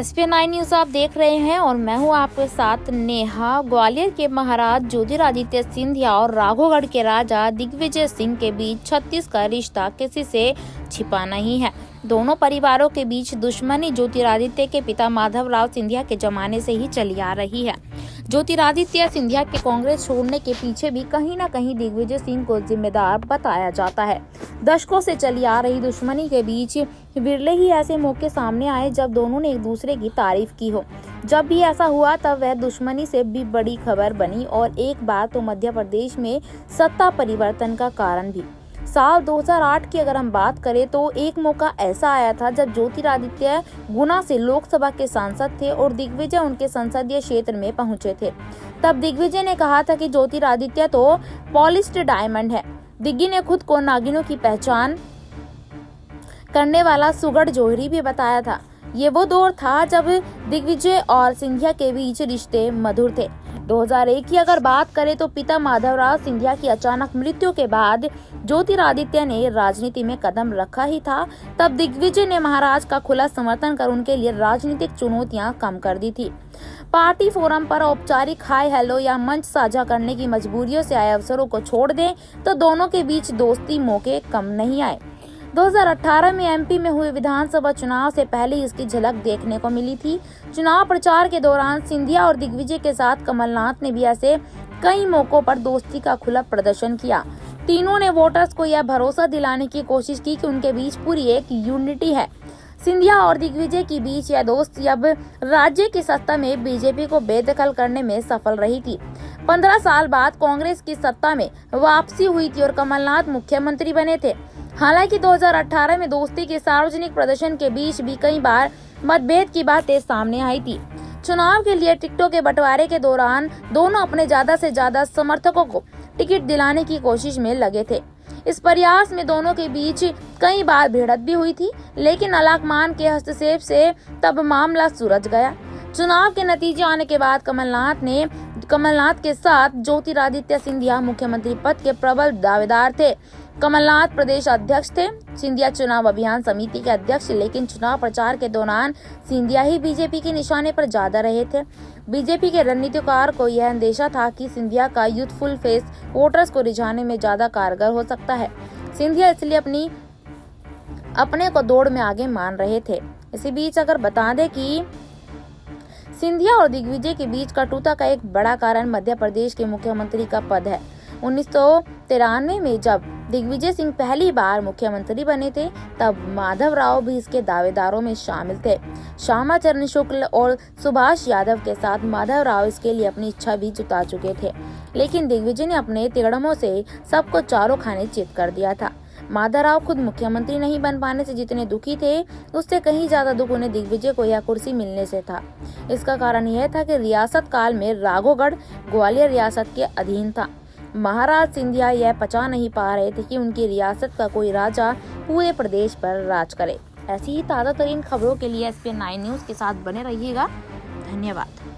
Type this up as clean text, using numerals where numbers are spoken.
SP9 news आप देख रहे हैं और मैं हूं आपके साथ नेहा। ग्वालियर के महाराज ज्योतिरादित्य सिंधिया और राघोगढ़ के राजा दिग्विजय सिंह के बीच 36 का रिश्ता किसी से छिपा नहीं है। दोनों परिवारों के बीच दुश्मनी ज्योतिरादित्य के पिता माधवराव सिंधिया के जमाने से ही चली आ रही है। ज्योतिरादित्य सिंधिया के कांग्रेस छोड़ने के पीछे भी कहीं न कहीं दिग्विजय सिंह को जिम्मेदार बताया जाता है। दशकों से चली आ रही दुश्मनी के बीच विरले ही ऐसे मौके सामने आए जब दोनों ने एक दूसरे की तारीफ की हो। जब भी ऐसा हुआ तब वह दुश्मनी से भी बड़ी खबर बनी और एक बार तो मध्य प्रदेश में सत्ता परिवर्तन का कारण भी। साल 2008 की अगर हम बात करें तो एक मौका ऐसा आया था जब ज्योतिरादित्य गुना से लोकसभा के सांसद थे और दिग्विजय उनके संसदीय क्षेत्र में पहुंचे थे। तब दिग्विजय ने कहा था कि ज्योतिरादित्य तो पॉलिश्ड डायमंड है। दिग्गी ने खुद को नागिनों की पहचान करने वाला सुगढ़ जौहरी भी बताया था। ये वो दौर था जब दिग्विजय और सिंधिया के बीच रिश्ते मधुर थे। 2001 की अगर बात करें तो पिता माधवराव सिंधिया की अचानक मृत्यु के बाद ज्योतिरादित्य ने राजनीति में कदम रखा ही था। तब दिग्विजय ने महाराज का खुला समर्थन कर उनके लिए राजनीतिक चुनौतियां कम कर दी थी। पार्टी फोरम पर औपचारिक हाय हेलो या मंच साझा करने की मजबूरियों से आए अवसरों को छोड़ दें तो दोनों के बीच दोस्ती मौके कम नहीं आए। 2018 में MP में हुए विधानसभा चुनाव से पहले इसकी झलक देखने को मिली थी। चुनाव प्रचार के दौरान सिंधिया और दिग्विजय के साथ कमलनाथ ने भी ऐसे कई मौकों पर दोस्ती का खुला प्रदर्शन किया। तीनों ने वोटर्स को यह भरोसा दिलाने की कोशिश की कि उनके बीच पूरी एक यूनिटी है। सिंधिया और दिग्विजय के बीच यह दोस्ती अब राज्य की सत्ता में बीजेपी को बेदखल करने में सफल रही थी। 15 साल बाद कांग्रेस की सत्ता में वापसी हुई थी और कमलनाथ मुख्यमंत्री बने थे। हालांकि 2018 में दोस्ती के सार्वजनिक प्रदर्शन के बीच भी कई बार मतभेद की बातें सामने आई थी। चुनाव के लिए टिकटों के बंटवारे के दौरान दोनों अपने ज्यादा से ज्यादा समर्थकों को टिकट दिलाने की कोशिश में लगे थे। इस प्रयास में दोनों के बीच कई बार भिड़ंत भी हुई थी, लेकिन अलाकमान के हस्तक्षेप से तब मामला सुलझ गया। चुनाव के नतीजे आने के बाद कमलनाथ के साथ ज्योतिरादित्य सिंधिया मुख्यमंत्री पद के प्रबल दावेदार थे। कमलनाथ प्रदेश अध्यक्ष थे, सिंधिया चुनाव अभियान समिति के अध्यक्ष, लेकिन चुनाव प्रचार के दौरान सिंधिया ही बीजेपी के निशाने पर ज्यादा रहे थे। बीजेपी के रणनीतिकार को यह अंदेशा था कि सिंधिया का यूथफुल फेस वोटर्स को रिझाने में ज्यादा कारगर हो सकता है। सिंधिया इसलिए अपने को दौड़ में आगे मान रहे थे। इसी बीच अगर बता दें कि सिंधिया और दिग्विजय के बीच कटुता का एक बड़ा कारण मध्य प्रदेश के मुख्यमंत्री का पद है। 1993 में जब दिग्विजय सिंह पहली बार मुख्यमंत्री बने थे तब माधवराव भी इसके दावेदारों में शामिल थे। श्यामाचरण शुक्ल और सुभाष यादव के साथ माधवराव इसके लिए अपनी इच्छा भी जता चुके थे, लेकिन दिग्विजय ने अपने तिगड़मों से सबको चारों खाने चित कर दिया था। माधवराव खुद मुख्यमंत्री नहीं बन पाने से जितने दुखी थे, उससे कहीं ज्यादा दुख उन्हें दिग्विजय को यह कुर्सी मिलने से था। इसका कारण यह था कि रियासत काल में राघोगढ़ ग्वालियर रियासत के अधीन था। महाराज सिंधिया यह पचा नहीं पा रहे थे कि उनकी रियासत का कोई राजा पूरे प्रदेश पर राज करे। ऐसी ही ताज़ा तरीन खबरों के लिए SP9 न्यूज के साथ बने रहिएगा। धन्यवाद।